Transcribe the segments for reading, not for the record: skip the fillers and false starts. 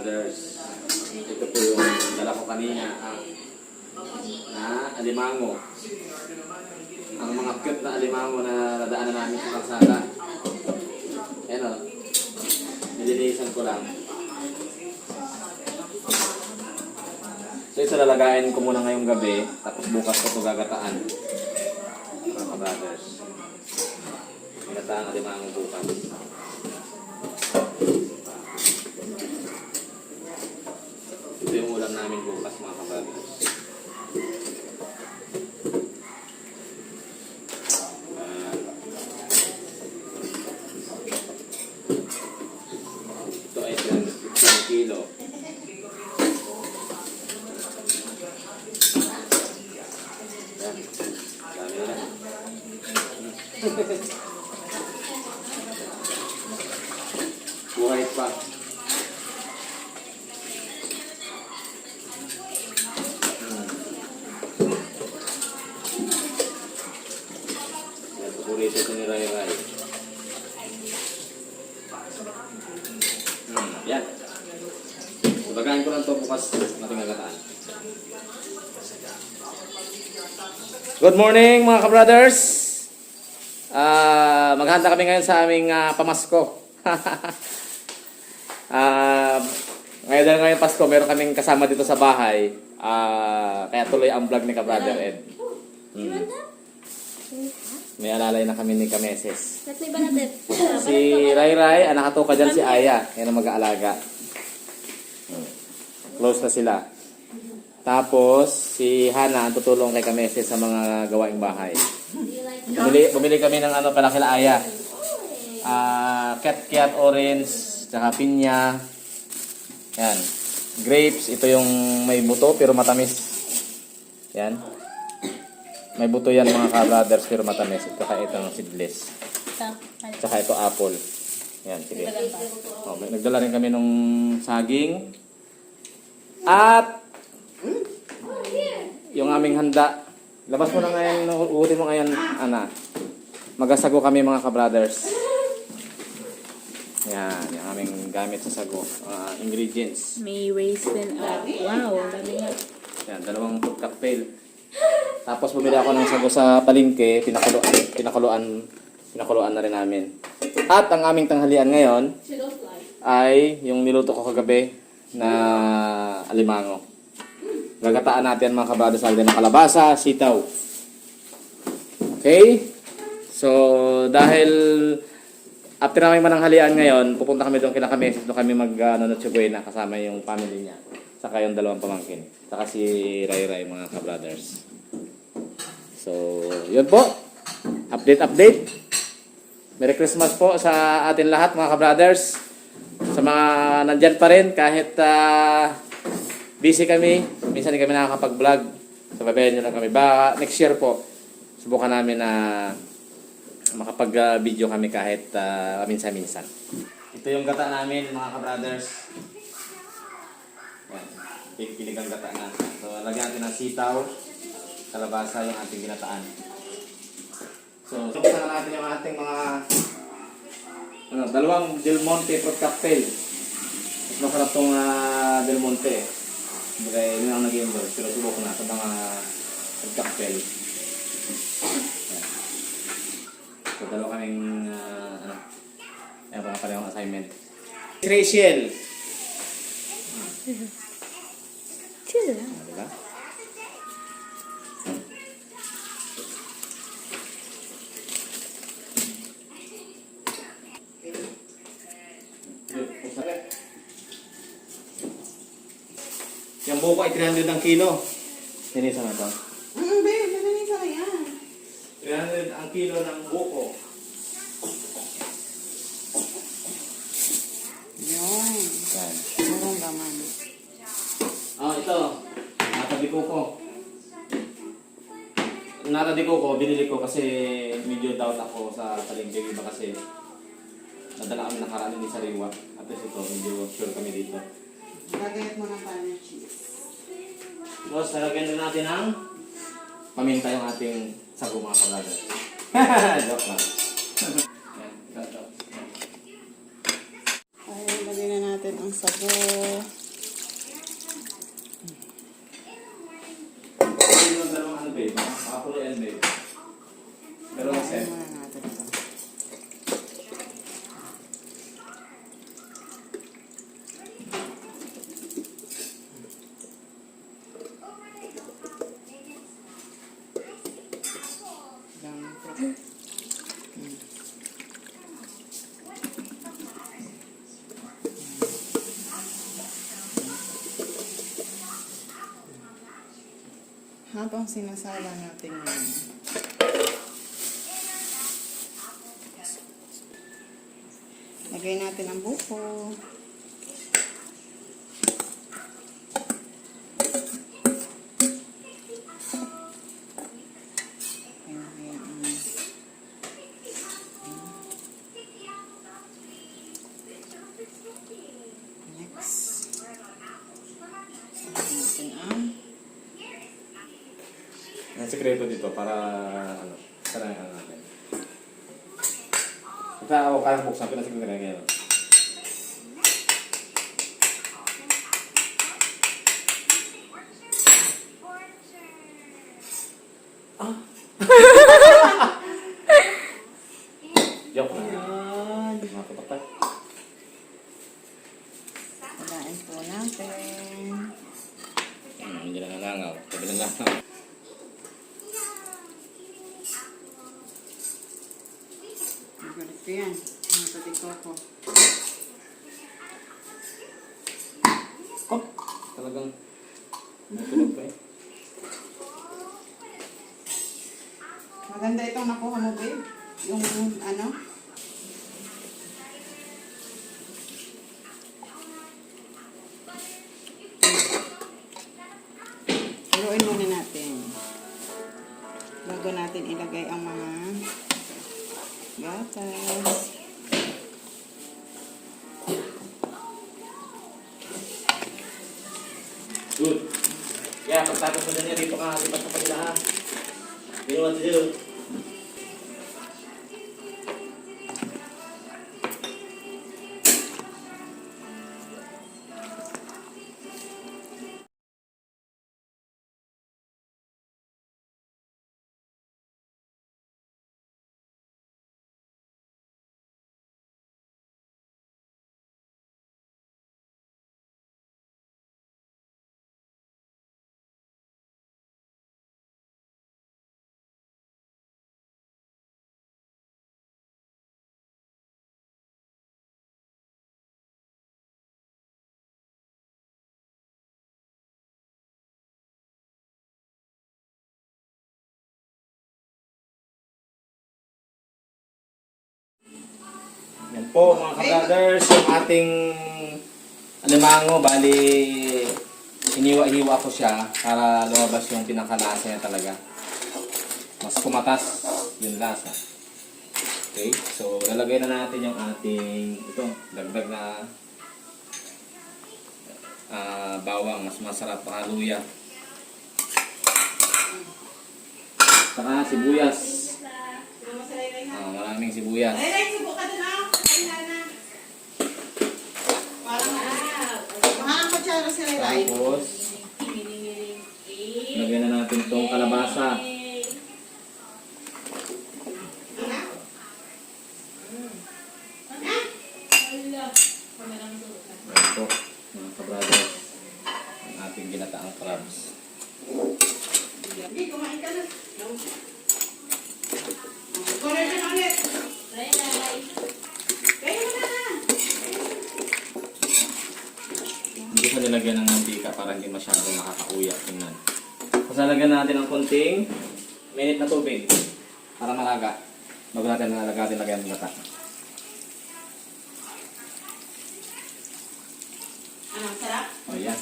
brothers. Ito po yung dala ko kanina. Na alimango. Ang mga cute na alimango na nadaanan namin sa kalsada. Ayan o. Nililisan ko lang. So ito lalagayin ko muna ngayong gabi. Tapos bukas ko ito gagataan. Mga brothers. Gagataan alimango bukas. Ito yung ulam namin bukas mga kabrothers. Ito ay 15 kilo. Yan. Dami na. Buhay pa. Paborito ito ni Ray Ray. Yan. Sabagahin ko lang ito bukas nating agataan. Good morning mga kabrothers! Maghanda kami ngayon sa aming pamasko. Ngayon Pasko, meron kaming kasama dito sa bahay. Kaya tuloy ang vlog ni Kabrother Ed. May alalay na kami ni Kameses. Si Ray Ray, anak ato ka dyan si Aya. Yan ang mag-aalaga. Close na sila. Tapos, si Hana ang tutulong kay Kameses sa mga gawaing bahay. Bumili kami ng pala kila Aya. Kiat orange, tsaka pinya. Yan. Grapes, ito yung may buto pero matamis. Yan. May buto yan mga ka-brothers pero matamis. Ito kaya itong seedless. Tsaka ito apple. Yan, sige. Nagdala rin kami nung saging. At yung aming handa. Labas mo na ngayon, uhutin mo ngayon, Ana. Magasago kami mga ka-brothers. Yan, yung aming gamit sa sago. Ingredients. May raisin at wow, dami nga. Yan, 2 food cocktail. Tapos bumili ako ng sago sa palengke, pinakuluan na rin namin. At ang aming tanghalian ngayon ay yung niluto ko kagabi na alimango. Gagataan natin mga kabrothers alden ng kalabasa, sitaw. Okay? So, dahil after namin mananghalian ngayon, pupunta kami doon kila Kameses, doon kami Noche Buena kasama yung family niya. Saka yung 2 pamangkin. Saka si Ray Ray mga ka-brothers. So, yun po. Update. Merry Christmas po sa atin lahat mga ka-brothers. Sa mga nandyan pa rin, kahit busy kami, minsan hindi kami nakakapag-vlog. So, babayan nyo lang kami. Baka next year po, subukan namin na makapag-video kami kahit minsan-minsan. Ito yung gata namin mga ka-brothers. Pipilig ang gata na. So, lagyan natin ng sitaw, kalabasa yung ating ginataan. So, subukan na natin yung ating mga 2 Del Monte fruit cocktail. Mas masarap itong Del Monte. Bagay, yun ang nag-endorse. Pero subukan na ito mga fruit cocktail. So, 2 kaming ayan, parehong assignment. Rachel! Chill lang. Diba? Yung buko ay 300 ang kilo. Sinisa na ito. Babe, nananisa ka yan. 300 ang kilo ng buko. Yun. Yan. Murong gaman. Ito. Natadiko ko. Natadiko ko, binili ko kasi medyo doubt ako sa palengke. Iba kasi nadala kami nakaraan ni Sariwa. At least ito, medyo sure kami dito. Lagayat mo ng panel cheese. Tapos, nalagyan din natin ng paminta yung ating sago mga kablaga. Joke lang. Ay, lagyan na natin ang sabo. Yung dalawang ano, babe? Makapulo yan, babe. Dalawang set. Muna natin ito. Dami po. Habang sinasala natin yan, lagay natin ang buko. Next, lagay natin ang Ang sekreto dito para ano, para ano natin. Ito ako kaya buksan, pinasigil na ngayon. Ah! Joke lang. Ayan. Makapatak tayo. Palain po natin. Hindi na nangangaw. Sabi na nangangaw. Magalit ko yan. Ang pati ko. Oh! Talagang natulog pa eh. Maganda itong nakuha mo, babe. Yung ano. Haluin muna natin. Bago natin ilagay ang mga gatas. Good. Yeah, pagtapos mo na niya dito ka, lipat sa kanila ha. You know what to do. Yan po mga ka-brothers, yung ating alimango, bali hiniwa-hiwa ko siya para lumabas yung pinakalasa niya talaga. Mas kumatas yung lasa. Okay, so lalagay na natin yung ating, ito, dagdag na bawang, mas masarap pa luya. Saka sibuyas. Maraming sibuyas. Ay, subo ka din ah. Parang mahal ko tsara si Ray. Tapos, lagyan na natin itong kalabasa. Ayan po, mga ka-brothers, ang ating ginataang crabs. Hindi, kumain ka na. Kumain ka na ulit. Kaya mo na. Hindi ko nilagyan ng mantika para hindi masyadong nakakauya. Tingnan. Tapos lalagyan natin ng konting minute na tubig para malaga. Bago natin lagyan ng gata. Ano, sarap? O yan.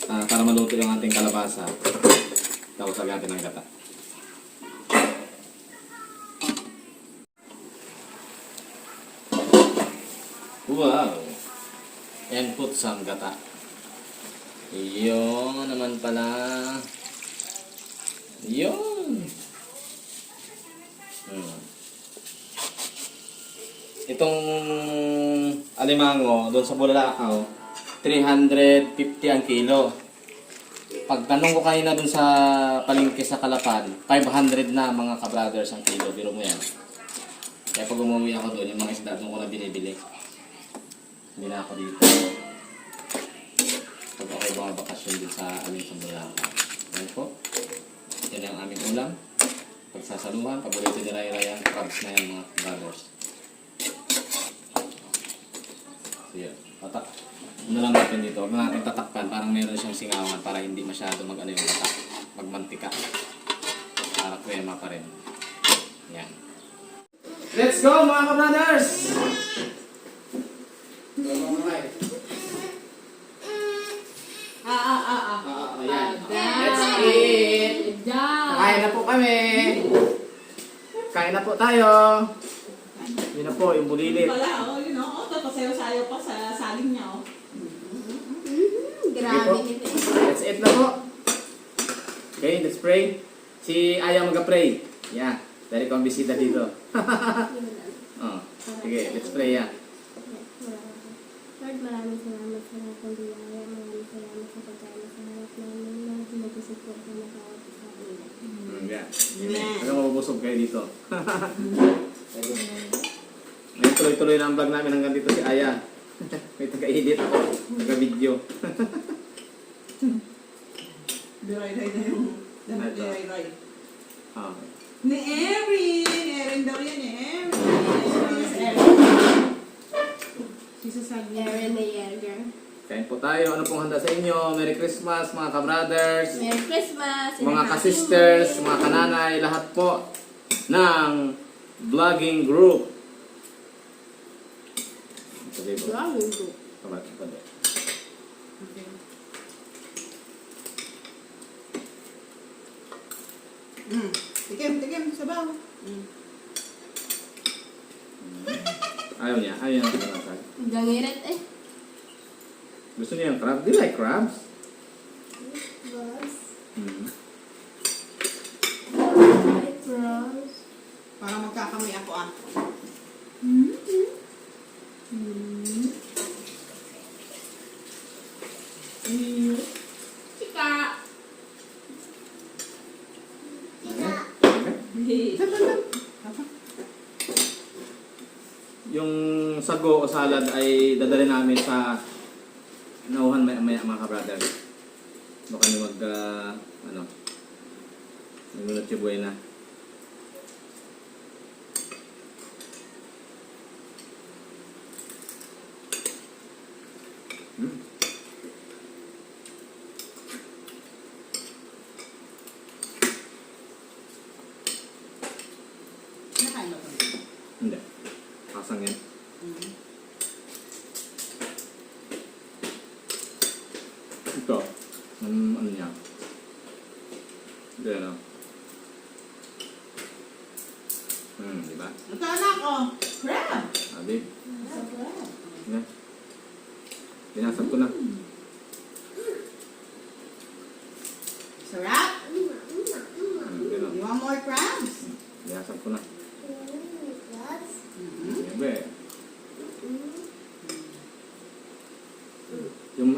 Para maluto yung ating kalabasa. Tapos lagyan natin ng gata. Wow! And put some gata. Yun naman pala. Yun! Itong alimango, doon sa Bulalakaw, 350 ang kilo. Pagtanong ko kanina doon sa palengke sa Kalapan, 500 na mga ka-brothers ang kilo. Biro mo yan. Kaya pag umuwi ako doon, yung mga isda doon ko na binibili. Hindi na ako dito. Pag ako'y bumabakasyon din sa amin sa Bulalakaw. Ayan po. Yan ang aming ulam. Pagsasaluhan, paborito ni Rai Rai ang crabs na yan mga brothers. So yan. Tatak. Ano lang natin dito. Huwag na natin tatakpan. Parang meron siyang singawan para hindi masyado mag-ano yung tatak. Magmantika. Para krema pa rin. Yan. Let's go mga ka-brothers! Ayan. Let's eat! Kain na po kami! Kain na po tayo! Yun na po, yung bulilit. Wala, oh, yun, oh. Tapos sayo-sayo pa sa saling niya, oh. Grabe nito. Let's eat na po. Okay, let's pray. Si Aya mag-pray. Yeah, dari ko ang bisita dito. Oh, sige, let's pray ya. Lord, maraming salamat sa lahat ng biyaya. Maraming salamat sa pagkain sa harap namin. Lord, mag-isip po sa nakawat sa amin. Yeah. Hanggang mabubusog kayo dito. Ngayon tuloy-tuloy na ang vlog namin hanggang dito si Aya. May taga-edit ako. Taga-video. Diray-ray na yung damit ni Ito. Ray-Ray. Okay. Ni Erin! Erin daw yan, eh. Erin. Erin. Si Sasabi. Aaron the Yeager. Kain po tayo. Ano pong handa sa inyo? Merry Christmas mga ka-brothers, Merry Christmas! and mga Happy ka-sisters, New Year. mga kananay, lahat po ng vlogging group. Sabi po. Vlogging group. Kabat, kabat. Okay. Tikim, sabaw. Ayaw niya ng pinamasag. Gangiret eh. Gusto niya yung crab? Do you like crabs? Boss. Hmm. Like Rose. Para magkakamay ako, ah. Chika! Yung sago o salad ay dadali namin sa nauhan maya mga ka-brother. Baka kami naglulot yung buhay na. Nakain mo ko. Hindi. Kasang yan. Ito. Ano niya? Hindi ano. Diba? Ito, anak, oh. Crab. Sabi. Crab. Yan. Pinasap ko na. Sarap. Gano'n. You want more crabs? Pinasap ko na. Mm-hmm. Siyempre. Yung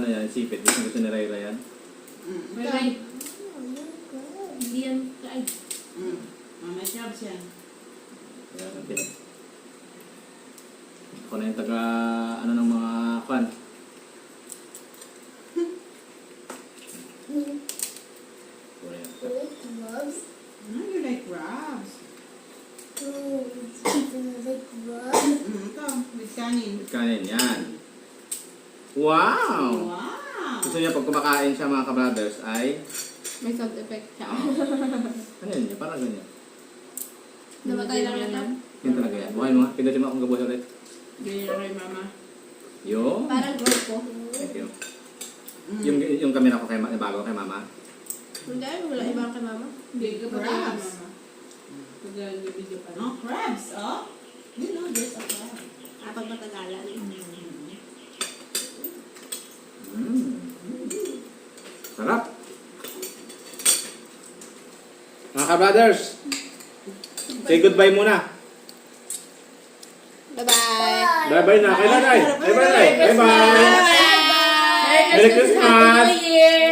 yan, sipit. Gusto ni Ray Ray yan. Right. Hindi yan kaay. May crabs yan. Kaya natin. Ako na yung taga, ng mga kwan. You like crabs. Ito, with kanin. Kanin, yan. Wow! Wow. Gusto niya pag kumakain siya mga ka-brothers ay, May sound effect siya. ano yun? Parang ganyan. Namatay lang ito. Yun talaga yan. Buhay mo nga. Pindutin mo akong gabuhay ulit. Ganyan rin, mama. Yo. Parang grupo. Thank you. Yung camera ko kay bago kay mama. Hindi, wala ibang kay mama. Hindi ka pa crabs. No, crabs, oh. You know, there's a crab. Pag matagalan. Sarap. Mga ka-brothers, say goodbye muna. Bye-bye! Bye-bye. bye na. Kay nanay. Bye bye. Bye bye. Merry Christmas.